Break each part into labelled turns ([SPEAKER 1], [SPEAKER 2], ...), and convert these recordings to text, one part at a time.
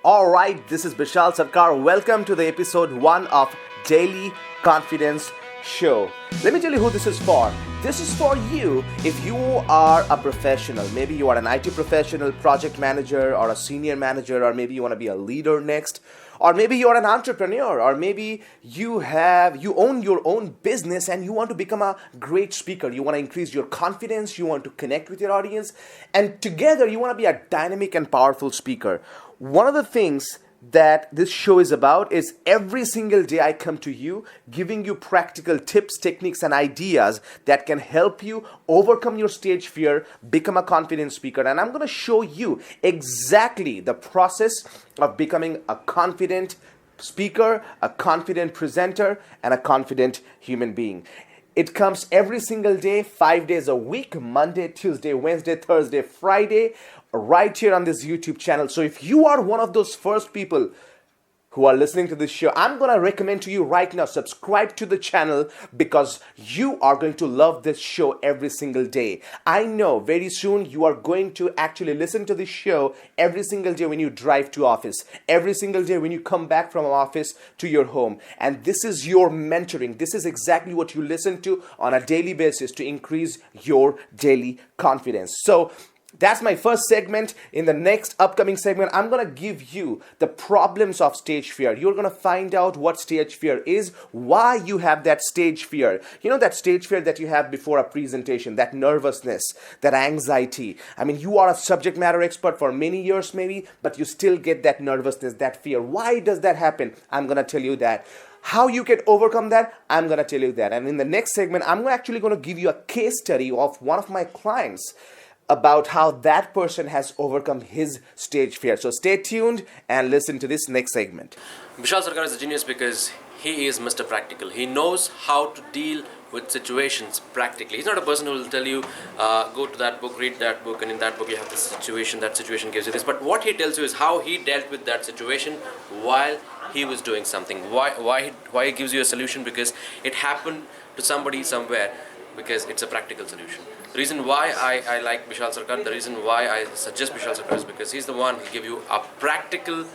[SPEAKER 1] Alright, this is Bishal Sarkar. Welcome to the episode 1 of Daily Confidence Show. Let me tell you who this is for. This is for you if you are a professional. Maybe you are an IT professional, project manager, or a senior manager, or maybe you want to be a leader next. Or maybe you're an entrepreneur, or maybe you own your own business and you want to become a great speaker. You want to increase your confidence, you want to connect with your audience, and together you want to be a dynamic and powerful speaker. One of the things that this show is about is every single day I come to you giving you practical tips, techniques, and ideas that can help you overcome your stage fear, become a confident speaker. And I'm going to show you exactly the process of becoming a confident speaker, a confident presenter, and a confident human being. It comes every single day, 5 days a week, Monday, Tuesday, Wednesday, Thursday, Friday, right here on this YouTube channel. So if you are one of those first people who are listening to this show, I'm going to recommend to you right now, subscribe to the channel because you are going to love this show every single day. I know very soon you are going to actually listen to this show every single day when you drive to office, every single day when you come back from office to your home. And this is your mentoring. This is exactly what you listen to on a daily basis to increase your daily confidence. So that's my first segment. In the next upcoming segment, I'm going to give you the problems of stage fear. You're going to find out what stage fear is, why you have that stage fear. You know that stage fear that you have before a presentation, that nervousness, that anxiety. I mean, you are a subject matter expert for many years maybe, but you still get that nervousness, that fear. Why does that happen? I'm going to tell you that. How you can overcome that, I'm going to tell you that. And in the next segment, I'm actually going to give you a case study of one of my clients about how that person has overcome his stage fear. So stay tuned and listen to this next segment.
[SPEAKER 2] Bishal Sarkar is a genius because he is Mr. Practical. He knows how to deal with situations practically. He's not a person who will tell you, go to that book, read that book, and in that book you have this situation, that situation gives you this. But what he tells you is how he dealt with that situation while he was doing something. Why he gives you a solution? Because it happened to somebody somewhere, because it's a practical solution. The reason why I like Bishal Sarkar, the reason why I suggest Bishal Sarkar is because he's the one who give you a practical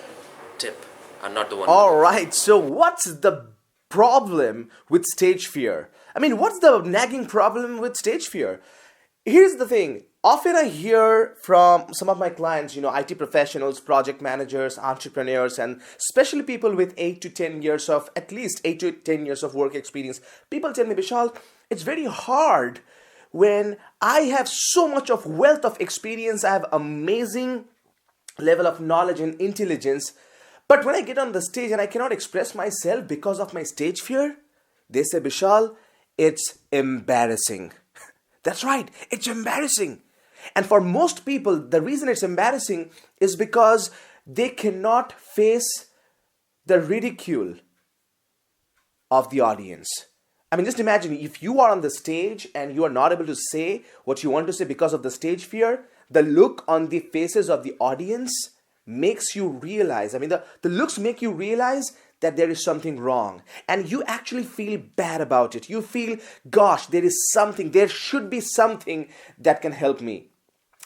[SPEAKER 2] tip and not the one.
[SPEAKER 1] All right, so what's the problem with stage fear? I mean, what's the nagging problem with stage fear? Here's the thing. Often I hear from some of my clients, IT professionals, project managers, entrepreneurs, and especially people with 8 to 10 years of, at least 8 to 10 years of work experience. People tell me, Bishal, it's very hard when I have so much of wealth of experience, I have amazing level of knowledge and intelligence, but when I get on the stage and I cannot express myself because of my stage fear, they say, Bishal, it's embarrassing. That's right, it's embarrassing. And for most people, the reason it's embarrassing is because they cannot face the ridicule of the audience. I mean, just imagine if you are on the stage and you are not able to say what you want to say because of the stage fear, the look on the faces of the audience makes you realize, the looks make you realize that there is something wrong. And you actually feel bad about it. You feel, gosh, there should be something that can help me.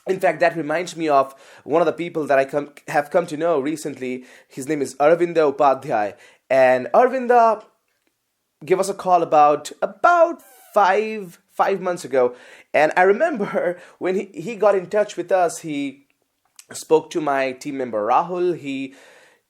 [SPEAKER 1] In fact, that reminds me of one of the people that I have come to know recently. His name is Arvinda Upadhyay. And Arvinda gave us a call about 5 months ago. And I remember when he got in touch with us, he spoke to my team member Rahul. He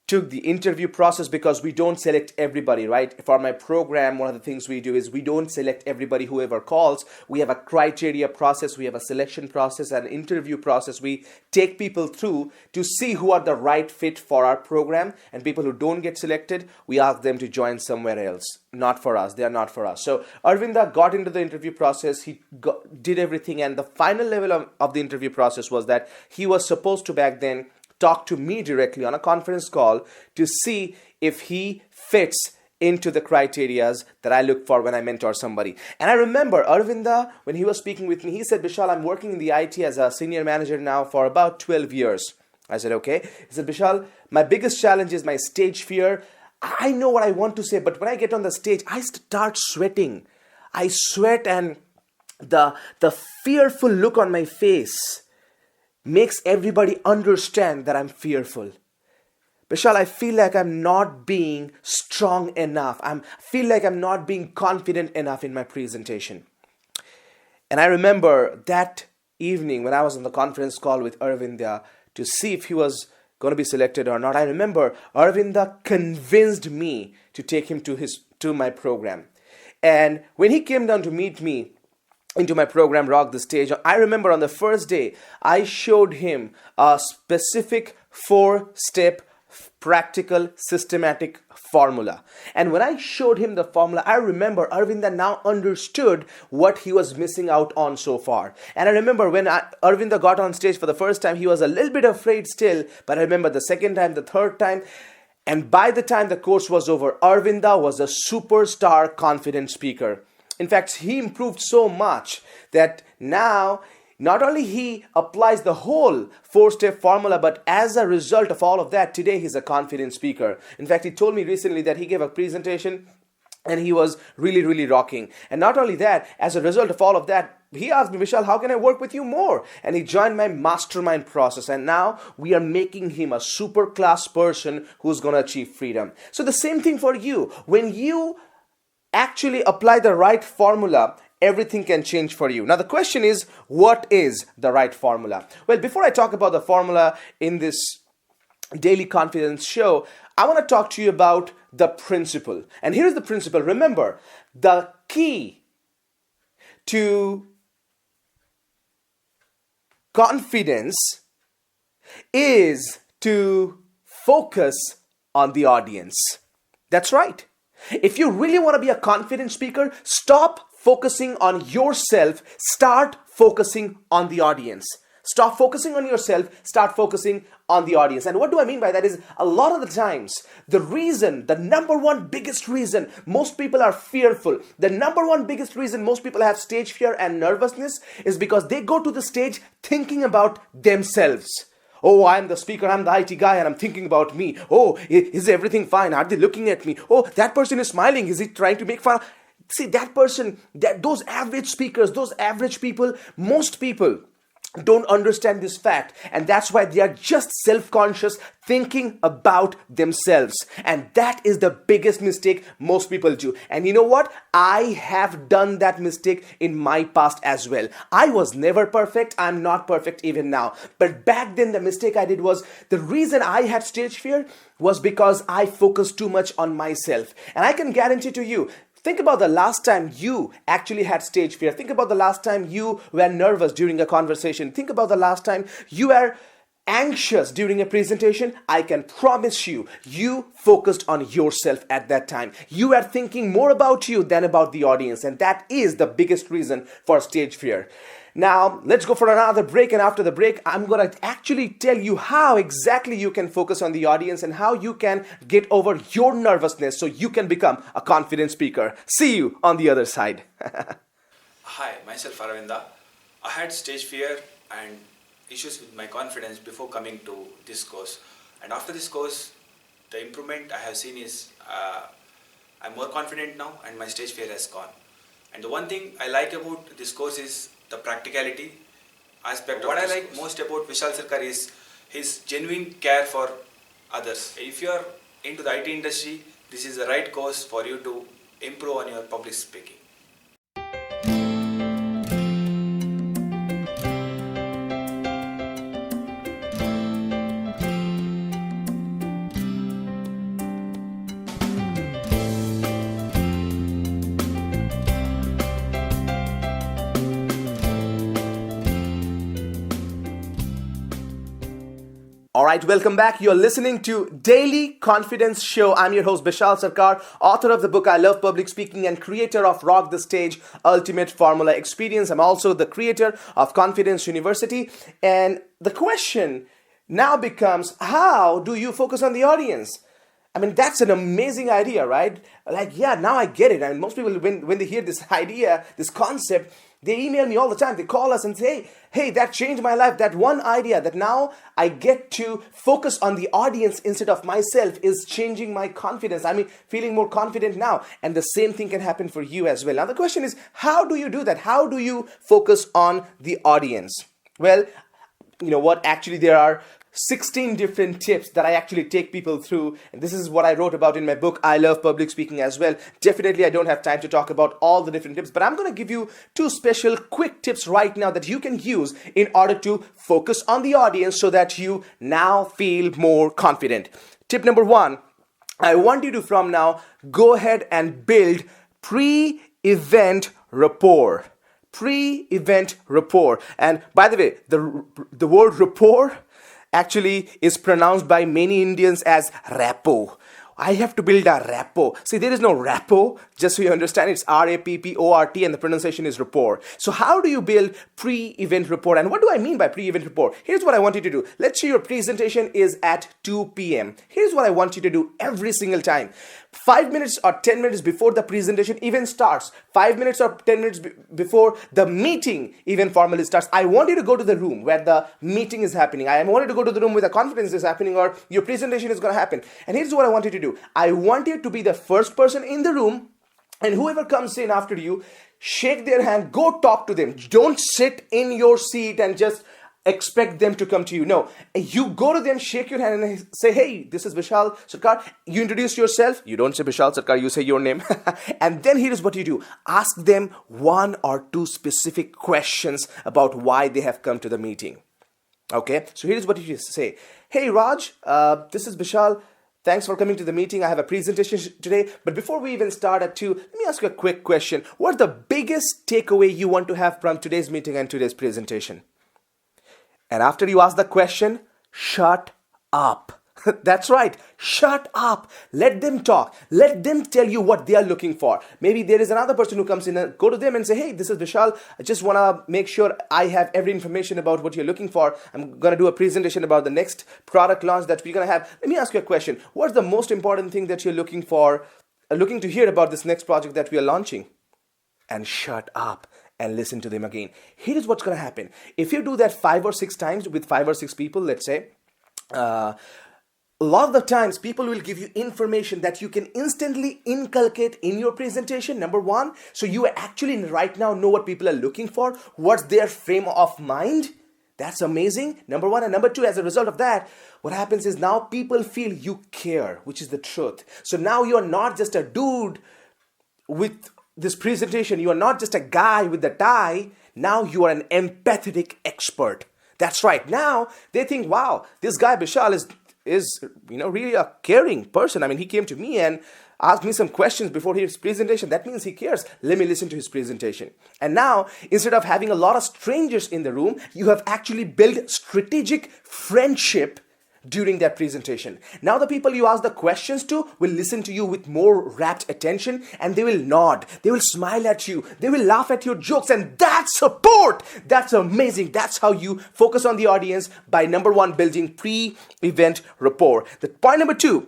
[SPEAKER 1] took the interview process because we don't select everybody, right? For my program, one of the things we do is we don't select everybody whoever calls. We have a criteria process, we have a selection process, an interview process. We take people through to see who are the right fit for our program, and people who don't get selected, we ask them to join somewhere else. Not for us, they are not for us. So Arvinda got into the interview process, did everything, and the final level of the interview process was that he was supposed to back then talk to me directly on a conference call to see if he fits into the criterias that I look for when I mentor somebody. And I remember Arvinda, when he was speaking with me, he said, Bishal, I'm working in the IT as a senior manager now for about 12 years. I said, okay. He said, Bishal, my biggest challenge is my stage fear. I know what I want to say, but when I get on the stage, I start sweating. I sweat, and the fearful look on my face makes everybody understand that I'm fearful. Bishal, I feel like I'm not being strong enough. I feel like I'm not being confident enough in my presentation. And I remember that evening when I was on the conference call with Arvinda to see if he was going to be selected or not. I remember Arvinda convinced me to take him to my program. And when he came down to meet me into my program, Rock the Stage, I remember on the first day, I showed him a specific 4-step practical systematic formula. And when I showed him the formula, I remember Arvinda now understood what he was missing out on so far. And I remember when Arvinda got on stage for the first time, he was a little bit afraid still, but I remember the second time, the third time, and by the time the course was over, Arvinda was a superstar confident speaker. In fact, he improved so much that now not only he applies the whole 4-step formula, but as a result of all of that, today he's a confident speaker. In fact, he told me recently that he gave a presentation and he was really, really rocking. And not only that, as a result of all of that, he asked me, Vishal, how can I work with you more? And he joined my mastermind process. And now we are making him a super class person who's going to achieve freedom. So the same thing for you. When you actually apply the right formula, everything can change for you. Now the question is, what is the right formula? Well, before I talk about the formula in this daily confidence show, I want to talk to you about the principle. And here's the principle. Remember, the key to confidence is to focus on the audience. That's right. If you really want to be a confident speaker, stop focusing on yourself, start focusing on the audience. Stop focusing on yourself, start focusing on the audience. And what do I mean by that is, a lot of the times, the number one biggest reason most people are fearful, the number one biggest reason most people have stage fear and nervousness is because they go to the stage thinking about themselves. Oh, I'm the speaker, I'm the IT guy, and I'm thinking about me. Oh, is everything fine? Are they looking at me? Oh, that person is smiling. Is he trying to make fun? See, that person, those average speakers, those average people, most people don't understand this fact, and that's why they are just self-conscious, thinking about themselves. And that is the biggest mistake most people do. And you know what? I have done that mistake in my past as well. I was never perfect. I'm not perfect even now. But back then, the mistake I did was, the reason I had stage fear was because I focused too much on myself. And I can guarantee to you, think about the last time you actually had stage fear. Think about the last time you were nervous during a conversation. Think about the last time you were anxious during a presentation. I can promise you, you focused on yourself at that time. You are thinking more about you than about the audience. And that is the biggest reason for stage fear. Now, let's go for another break, and after the break, I'm going to actually tell you how exactly you can focus on the audience and how you can get over your nervousness so you can become a confident speaker. See you on the other side.
[SPEAKER 3] Hi, myself Aravinda. I had stage fear and issues with my confidence before coming to this course. And after this course, the improvement I have seen is I'm more confident now and my stage fear has gone. And the one thing I like about this course is the practicality aspect. What I like most about Bishal Sarkar is his genuine care for others. If you are into the IT industry, this is the right course for you to improve on your public speaking.
[SPEAKER 1] Alright, welcome back. You're listening to Daily Confidence Show. I'm your host Bishal Sarkar, author of the book I Love Public Speaking and creator of Rock the Stage Ultimate Formula Experience. I'm also the creator of Confidence University. And the question now becomes, how do you focus on the audience? I mean, that's an amazing idea, right? Like, yeah, now I get it. And most people, when they hear this idea, this concept, they email me all the time. They call us and say, hey, that changed my life. That one idea that now I get to focus on the audience instead of myself is changing my confidence. I mean, feeling more confident now. And the same thing can happen for you as well. Now, the question is, how do you do that? How do you focus on the audience? Well, you know what? Actually, there are 16 different tips that I actually take people through. And this is what I wrote about in my book, I Love Public Speaking as well. Definitely, I don't have time to talk about all the different tips, but I'm going to give you 2 special quick tips right now that you can use in order to focus on the audience so that you now feel more confident. Tip number 1, I want you to from now go ahead and build pre-event rapport. Pre-event rapport. And by the way, the word rapport actually is pronounced by many Indians as rapport. I have to build a rapport. See, there is no rapport, just so you understand. It's R-A-P-P-O-R-T and the pronunciation is rapport. So how do you build pre-event rapport? And what do I mean by pre-event rapport? Here's what I want you to do. Let's say your presentation is at 2 p.m. Here's what I want you to do every single time. 5 minutes or 10 minutes before the presentation even starts, 5 minutes or 10 minutes before the meeting even formally starts, I want you to go to the room where the meeting is happening. I want you to go to the room where the conference is happening or your presentation is going to happen. And here's what I want you to do. I want you to be the first person in the room, and whoever comes in after you, shake their hand, go talk to them. Don't sit in your seat and just expect them to come to you. No, you go to them, shake your hand and say, hey, this is Bishal Sarkar. You introduce yourself. You don't say Bishal Sarkar, you say your name. And then here's what you do. Ask them 1 or 2 specific questions about why they have come to the meeting. Okay, so here's what you say. Hey, Raj, this is Bishal. Thanks for coming to the meeting. I have a presentation today. But before we even start at 2, let me ask you a quick question. What's the biggest takeaway you want to have from today's meeting and today's presentation? And after you ask the question, shut up. That's right. Shut up. Let them talk. Let them tell you what they are looking for. Maybe there is another person who comes in and go to them and say, hey, this is Vishal. I just want to make sure I have every information about what you're looking for. I'm going to do a presentation about the next product launch that we're going to have. Let me ask you a question. What's the most important thing that you're looking for, looking to hear about this next project that we are launching? And shut up and listen to them again. Here's what's going to happen. If you do that 5 or 6 times with 5 or 6 people, let's say, a lot of the times people will give you information that you can instantly inculcate in your presentation, number 1. So you actually right now know what people are looking for, what's their frame of mind. That's amazing, number 1. And number 2, as a result of that, what happens is now people feel you care, which is the truth. So now you're not just a dude with this presentation. You are not just a guy with the tie. Now you are an empathetic expert. That's right. Now they think, wow, this guy Bishal is really a caring person. I mean, he came to me and asked me some questions before his presentation. That means he cares. Let me listen to his presentation. And now, instead of having a lot of strangers in the room, you have actually built strategic friendship during that presentation. Now the people you ask the questions to will listen to you with more rapt attention, and they will nod, they will smile at you, they will laugh at your jokes, and that's support. That's amazing. That's how you focus on the audience by number 1, building pre-event rapport. The point number 2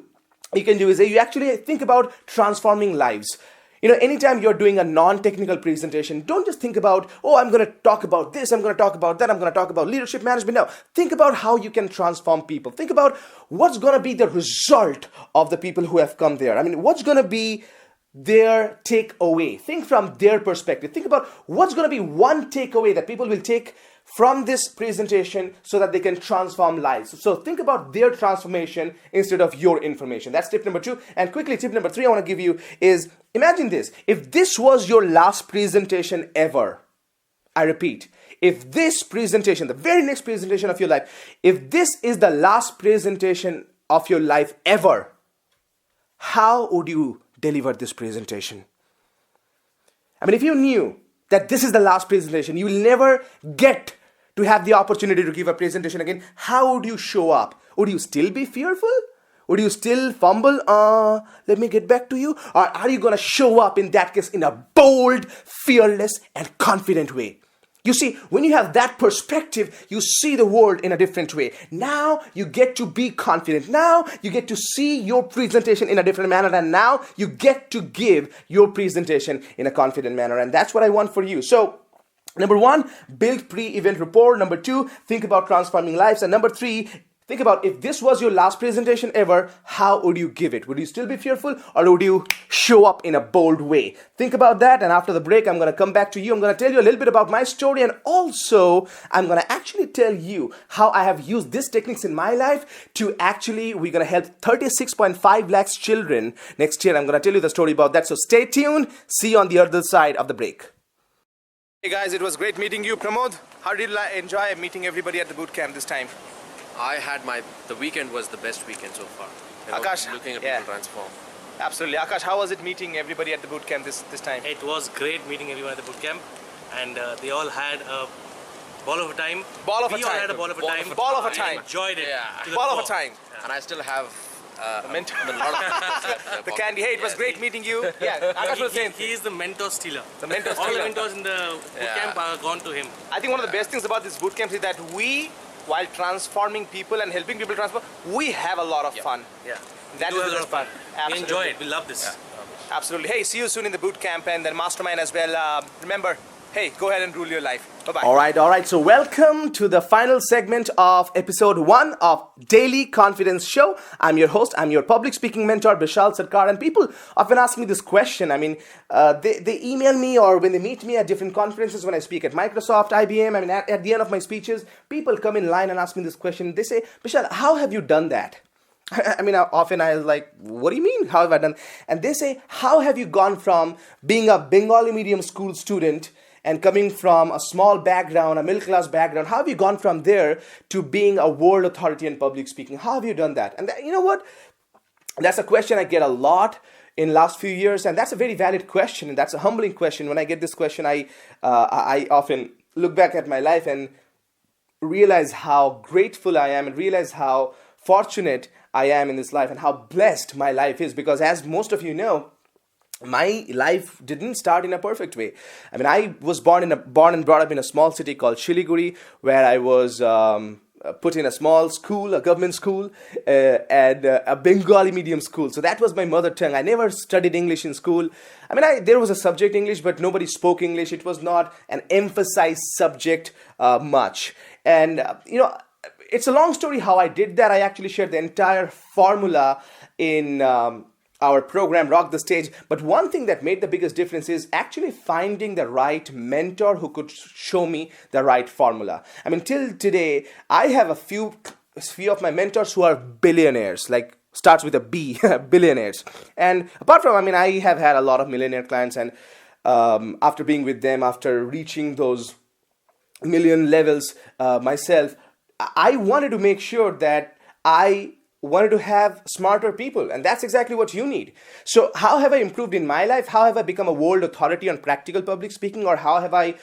[SPEAKER 1] you can do is that you actually think about transforming lives. Anytime you're doing a non-technical presentation, don't just think about, oh, I'm going to talk about this, I'm going to talk about that, I'm going to talk about leadership management. No, think about how you can transform people. Think about what's going to be the result of the people who have come there. I mean, what's going to be their takeaway? Think from their perspective. Think about what's going to be one takeaway that people will take from this presentation so that they can transform lives. So think about their transformation instead of your information. That's tip number 2. And quickly, tip number 3 I want to give you is, imagine this. If this was your last presentation ever, I repeat, if this presentation, the very next presentation of your life, if this is the last presentation of your life ever, how would you deliver this presentation? I mean, if you knew that this is the last presentation, you will never get to have the opportunity to give a presentation again, how would you show up? Would you still be fearful? Would you still fumble? Let me get back to you. Or are you going to show up in that case in a bold, fearless, and confident way? You see, when you have that perspective, you see the world in a different way. Now you get to be confident. Now you get to see your presentation in a different manner. And now you get to give your presentation in a confident manner. And that's what I want for you. So, number 1, build pre-event rapport. Number 2, think about transforming lives. And number 3, Think about if this was your last presentation ever, how would you give it? Would you still be fearful or would you show up in a bold way? Think about that, and after the break, I'm going to come back to you. I'm going to tell you a little bit about my story, and also I'm going to actually tell you how I have used these techniques in my life to actually, we're going to help 36.5 lakhs children next year. I'm going to tell you the story about that. So stay tuned. See you on the other side of the break. Hey guys, it was great meeting you. Pramod, how did you enjoy meeting everybody at the boot camp this time?
[SPEAKER 2] The weekend was the best weekend so far.
[SPEAKER 1] Akash,
[SPEAKER 2] looking at
[SPEAKER 1] yeah.
[SPEAKER 2] people transform.
[SPEAKER 1] Absolutely. Akash, how was it meeting everybody at the boot camp this time?
[SPEAKER 4] It was great meeting everyone at the boot camp, and they all had a ball of a time.
[SPEAKER 1] Ball of a
[SPEAKER 4] We all
[SPEAKER 1] time.
[SPEAKER 4] had a ball of a time.
[SPEAKER 1] Ball of a
[SPEAKER 4] We
[SPEAKER 1] time.
[SPEAKER 4] enjoyed it.
[SPEAKER 2] Yeah.
[SPEAKER 4] to the
[SPEAKER 1] Ball of
[SPEAKER 4] core.
[SPEAKER 1] a time.
[SPEAKER 2] And I still have
[SPEAKER 1] The mentor.
[SPEAKER 2] a lot of
[SPEAKER 1] The candy. Hey, it was great meeting you. Yeah, Akash was saying.
[SPEAKER 4] He is the mentor stealer.
[SPEAKER 1] The mentor
[SPEAKER 4] All the
[SPEAKER 1] stealer.
[SPEAKER 4] mentors in the boot
[SPEAKER 2] Yeah.
[SPEAKER 4] camp are gone to him.
[SPEAKER 1] I think one of the best things about this boot camp is that we, while transforming people and helping people transform, we have a lot of fun.
[SPEAKER 4] Yeah.
[SPEAKER 1] That
[SPEAKER 4] We
[SPEAKER 1] is
[SPEAKER 4] do
[SPEAKER 1] the
[SPEAKER 4] have
[SPEAKER 1] best
[SPEAKER 4] a lot
[SPEAKER 1] part.
[SPEAKER 4] of fun. We enjoy it. We love this.
[SPEAKER 1] Absolutely. Hey, see you soon in the boot camp and then mastermind as well. Remember, hey, go ahead and rule your life. Bye-bye. All right. So welcome to the final segment of episode 1 of Daily Confidence Show. I'm your host. I'm your public speaking mentor, Bishal Sarkar. And people often ask me this question. I mean, they email me or when they meet me at different conferences, when I speak at Microsoft, IBM, I mean, at the end of my speeches, people come in line and ask me this question. They say, Bishal, how have you done that? I mean, often I was like, what do you mean? How have I done? And they say, how have you gone from being a Bengali medium school student and coming from a small background, a middle class background, how have you gone from there to being a world authority in public speaking? How have you done that? And you know what? That's a question I get a lot in last few years, and that's a very valid question, and that's a humbling question. When I get this question, I often look back at my life and realize how grateful I am and realize how fortunate I am in this life and how blessed my life is, because as most of you know, my life didn't start in a perfect way. I mean, I was born and brought up in a small city called Shiliguri, where I was put in a small school, a government school, and a Bengali medium school. So that was my mother tongue. I never studied English in school. I mean, there was a subject English, but nobody spoke English. It was not an emphasized subject much. And, it's a long story how I did that. I actually shared the entire formula in our program, Rock the Stage. But one thing that made the biggest difference is actually finding the right mentor who could show me the right formula. I mean, till today, I have a few of my mentors who are billionaires, like starts with a B, billionaires. And apart from, I mean, I have had a lot of millionaire clients, and after being with them, after reaching those million levels myself, I wanted to make sure that I wanted to have smarter people, and that's exactly what you need. So how have I improved in my life? How have I become a world authority on practical public speaking? Or how have I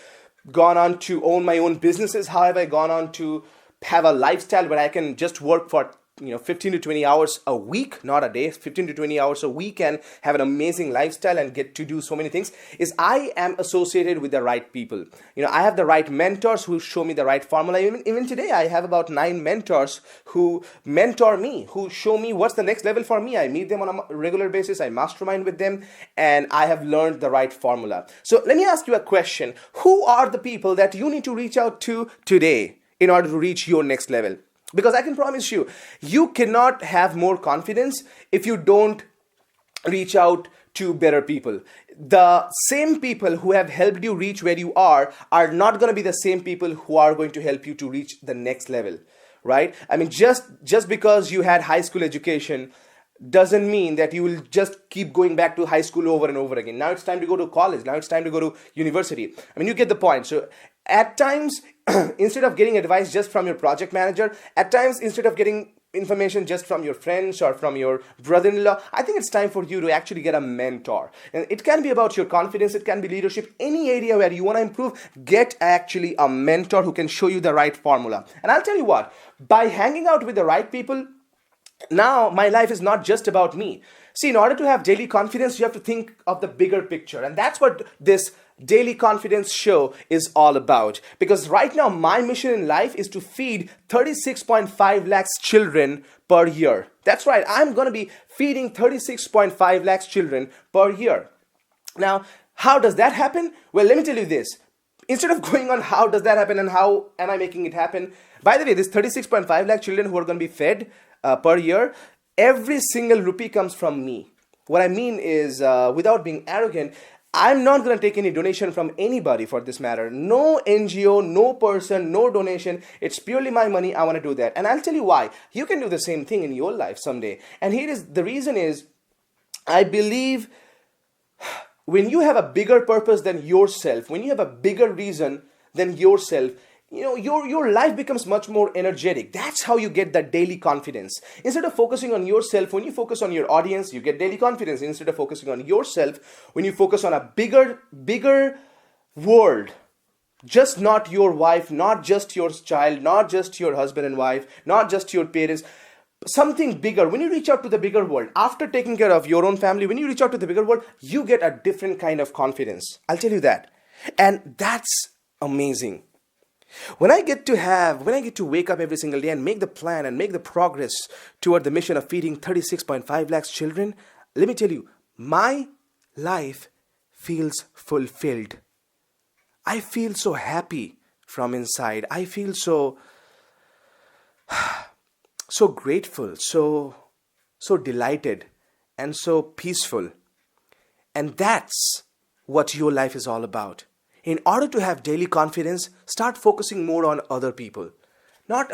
[SPEAKER 1] gone on to own my own businesses? How have I gone on to have a lifestyle where I can just work for 15 to 20 hours a week, not a day, 15 to 20 hours a week, and have an amazing lifestyle and get to do so many things, is I am associated with the right people. I have the right mentors who show me the right formula. Even today, I have about 9 mentors who mentor me, who show me what's the next level for me. I meet them on a regular basis, I mastermind with them, and I have learned the right formula. So let me ask you a question. Who are the people that you need to reach out to today in order to reach your next level? Because I can promise you, you cannot have more confidence if you don't reach out to better people. The same people who have helped you reach where you are not going to be the same people who are going to help you to reach the next level, right? I mean, just because you had high school education doesn't mean that you will just keep going back to high school over and over again. Now it's time to go to college. Now it's time to go to university. I mean, you get the point. So at times, instead of getting advice just from your project manager, at times, instead of getting information just from your friends or from your brother-in-law, I think it's time for you to actually get a mentor. And it can be about your confidence, it can be leadership, any area where you want to improve, get actually a mentor who can show you the right formula. And I'll tell you what, by hanging out with the right people, now my life is not just about me. See, in order to have daily confidence, you have to think of the bigger picture. And that's what this Daily Confidence Show is all about. Because right now, my mission in life is to feed 36.5 lakhs children per year. That's right, I'm going to be feeding 36.5 lakhs children per year. Now, how does that happen? Well, let me tell you this. instead of going on how does that happen and how am I making it happen, by the way, this 36.5 lakh children who are going to be fed per year, every single rupee comes from me. What I mean is, without being arrogant, I'm not going to take any donation from anybody for this matter. No NGO, no person, no donation. It's purely my money. I want to do that. And I'll tell you why. You can do the same thing in your life someday. And here is the reason is, I believe when you have a bigger purpose than yourself, when you have a bigger reason than yourself, your life becomes much more energetic. That's how you get that daily confidence. Instead of focusing on yourself, when you focus on your audience, you get daily confidence. Instead of focusing on yourself, when you focus on a bigger world, just not your wife, not just your child, not just your husband and wife, not just your parents, something bigger. When you reach out to the bigger world, after taking care of your own family, when you reach out to the bigger world, you get a different kind of confidence. I'll tell you that. And that's amazing. When I get to wake up every single day and make the plan and make the progress toward the mission of feeding 36.5 lakhs children, let me tell you, my life feels fulfilled. I feel so happy from inside. I feel so grateful, so delighted, and so peaceful. And that's what your life is all about. In order to have daily confidence, start focusing more on other people. Not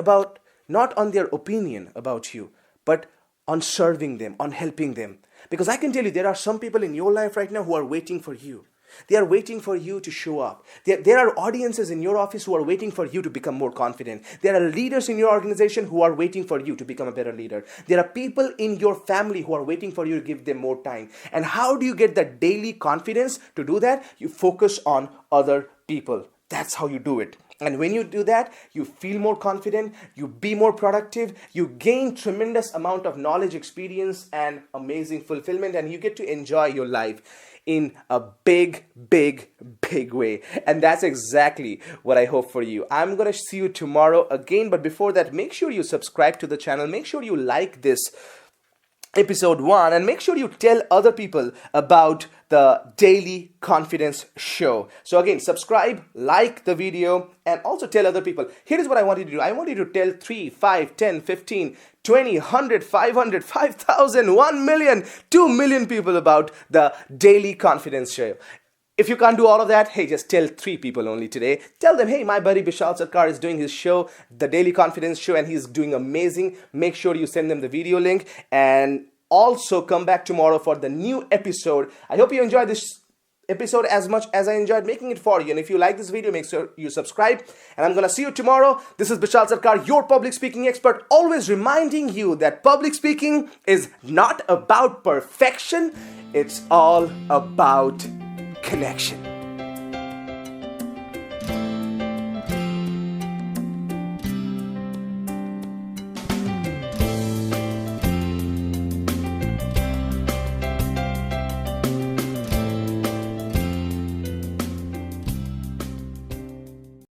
[SPEAKER 1] on their opinion about you, but on serving them, on helping them. Because I can tell you, there are some people in your life right now who are waiting for you. They are waiting for you to show up. There are audiences in your office who are waiting for you to become more confident. There are leaders in your organization who are waiting for you to become a better leader. There are people in your family who are waiting for you to give them more time. And how do you get that daily confidence to do that? You focus on other people. That's how you do it. And when you do that, you feel more confident, you be more productive, you gain tremendous amount of knowledge, experience, and amazing fulfillment, and you get to enjoy your life in a big way. And that's exactly what I hope for you. I'm going to see you tomorrow again. But before that, make sure you subscribe to the channel. Make sure you like this episode 1 and make sure you tell other people about the Daily Confidence Show. So again, subscribe, like the video, and also tell other people. Here is what I want you to do. I want you to tell 3, 5, 10, 15, 20, 100, 500, 5,000, 1 million, 2 million people about the Daily Confidence Show. If you can't do all of that, hey, just tell 3 people only today. Tell them, hey, my buddy Bishal Sarkar is doing his show, the Daily Confidence Show, and he's doing amazing. Make sure you send them the video link and also come back tomorrow for the new episode. I hope you enjoyed this episode as much as I enjoyed making it for you. And if you like this video, make sure you subscribe. And I'm going to see you tomorrow. This is Bishal Sarkar, your public speaking expert, always reminding you that public speaking is not about perfection. It's all about connection.